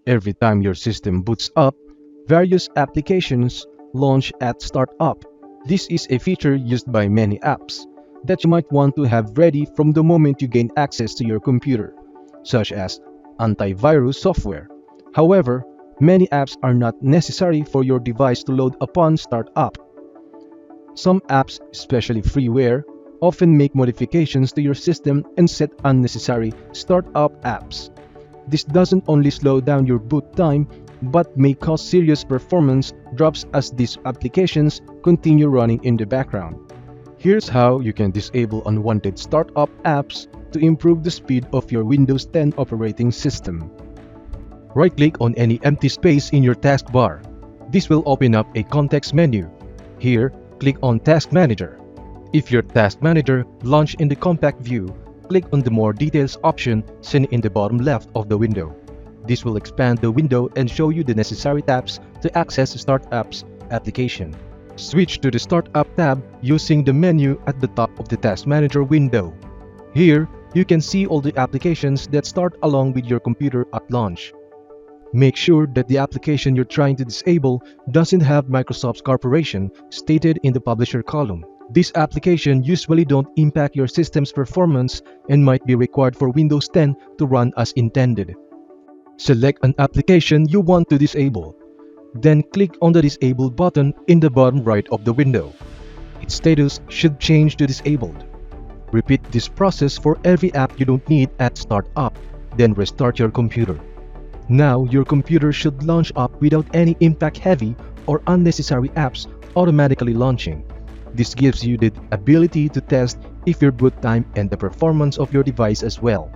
Every time your system boots up, various applications launch at startup. This is a feature used by many apps that you might want to have ready from the moment you gain access to your computer, such as antivirus software. However, many apps are not necessary for your device to load upon startup. Some apps, especially freeware, often make modifications to your system and set unnecessary startup apps. This doesn't only slow down your boot time, but may cause serious performance drops as these applications continue running in the background. Here's how you can disable unwanted startup apps to improve the speed of your Windows 10 operating system. Right-click on any empty space in your taskbar. This will open up a context menu. Here, click on Task Manager. If your Task Manager launched in the compact view, click on the More Details option seen in the bottom left of the window. This will expand the window and show you the necessary tabs to access the Startup's application. Switch to the Startup tab using the menu at the top of the Task Manager window. Here, you can see all the applications that start along with your computer at launch. Make sure that the application you're trying to disable doesn't have Microsoft's corporation stated in the Publisher column. This application usually don't impact your system's performance and might be required for Windows 10 to run as intended. Select an application you want to disable. Then click on the Disable button in the bottom right of the window. Its status should change to Disabled. Repeat this process for every app you don't need at startup, then restart your computer. Now your computer should launch up without any impact-heavy or unnecessary apps automatically launching. This gives you the ability to test if your boot time and the performance of your device as well.